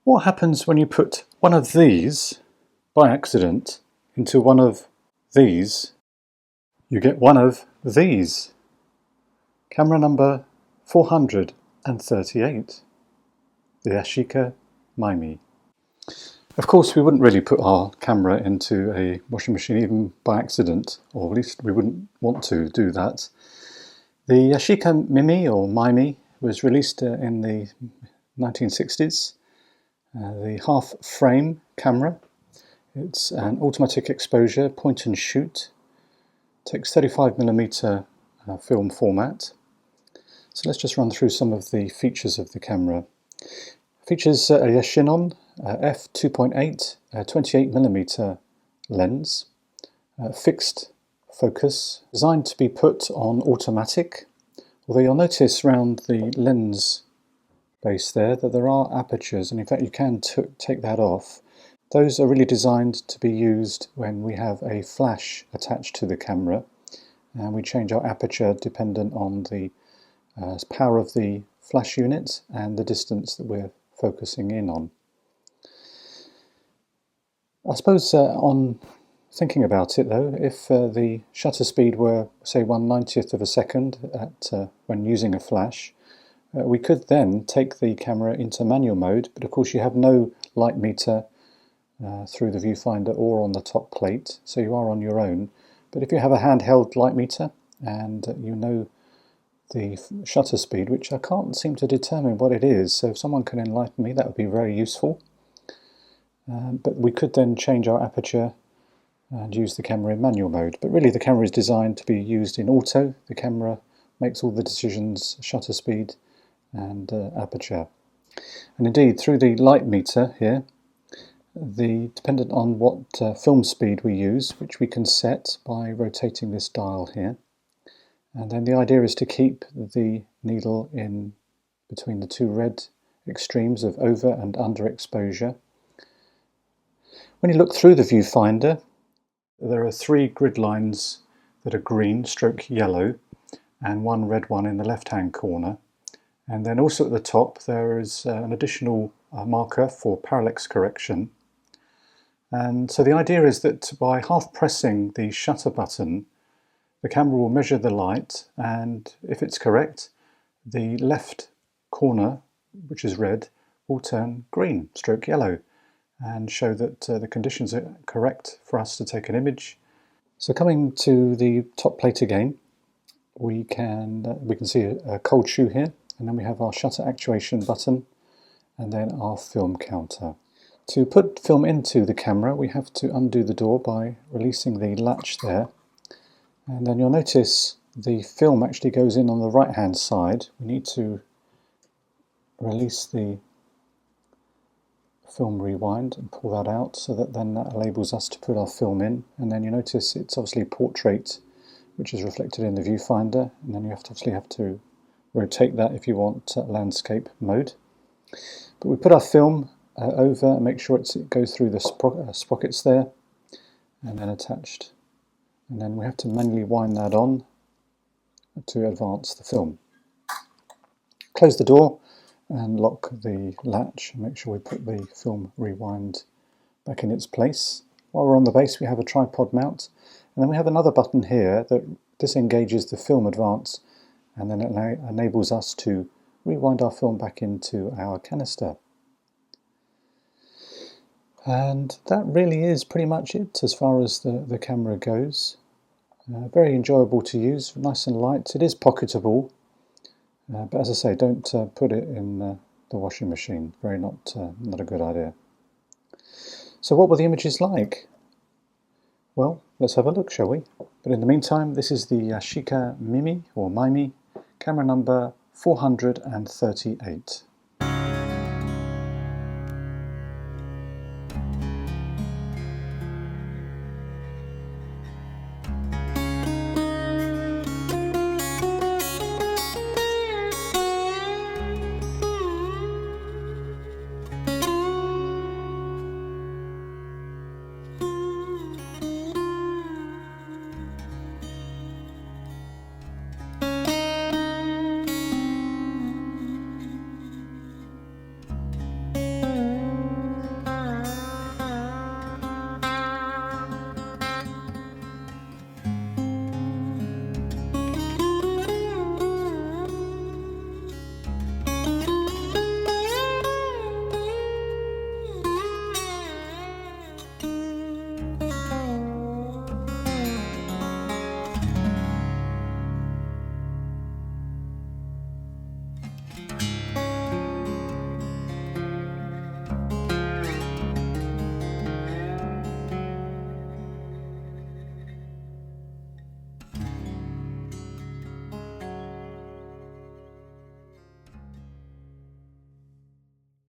What happens when you put one of these by accident into one of these? You get one of these. Camera number 438, the Yashica MiMy. Of course, we wouldn't really put our camera into a washing machine even by accident, or at least we wouldn't want to do that. The Yashica MiMy or MiMy was released in the 1960s. The half frame camera. It's an automatic exposure, point and shoot. Takes 35mm film format. So let's just run through some of the features of the camera. Features a Yashica f2.8 28mm lens, fixed focus, designed to be put on automatic. Although you'll notice around the lens base there that there are apertures, and in fact you can take that off. Those are really designed to be used when we have a flash attached to the camera, and we change our aperture dependent on the power of the flash unit and the distance that we're focusing in on. I suppose on thinking about it though, if the shutter speed were say 1/90th of a second when using a flash, we could then take the camera into manual mode, but of course you have no light meter through the viewfinder or on the top plate, so you are on your own. But if you have a handheld light meter and you know the shutter speed, which I can't seem to determine what it is, so if someone can enlighten me, that would be very useful. But we could then change our aperture and use the camera in manual mode. But really the camera is designed to be used in auto. The camera makes all the decisions, shutter speed and aperture. And indeed, through the light meter here, dependent on what film speed we use, which we can set by rotating this dial here. And then the idea is to keep the needle in between the two red extremes of over and under exposure. When you look through the viewfinder, there are 3 grid lines that are green stroke yellow and 1 red one in the left hand corner. And then also at the top there is an additional marker for parallax correction. And so the idea is that by half pressing the shutter button, the camera will measure the light, and if it's correct, the left corner, which is red, will turn green stroke yellow and show that the conditions are correct for us to take an image. So coming to the top plate again, we can see a cold shoe here, and then we have our shutter actuation button and then our film counter. To put film into the camera, we have to undo the door by releasing the latch there, and then you'll notice the film actually goes in on the right hand side. We need to release the film rewind and pull that out, so that then that enables us to put our film in. And then you notice it's obviously portrait, which is reflected in the viewfinder, and then you obviously have to rotate that if you want landscape mode. But we put our film over and make sure it goes through the sprockets there and then attached, and then we have to manually wind that on to advance the film. Close the door and lock the latch and make sure we put the film rewind back in its place. While we're on the base, we have a tripod mount, and then we have another button here that disengages the film advance, and then it enables us to rewind our film back into our canister. And that really is pretty much it as far as the camera goes. Very enjoyable to use, nice and light. It is pocketable, but as I say, don't put it in the washing machine. Not a good idea. So what were the images like? Well, let's have a look, shall we? But in the meantime, this is the Yashica MiMy or MiMy, camera number 438.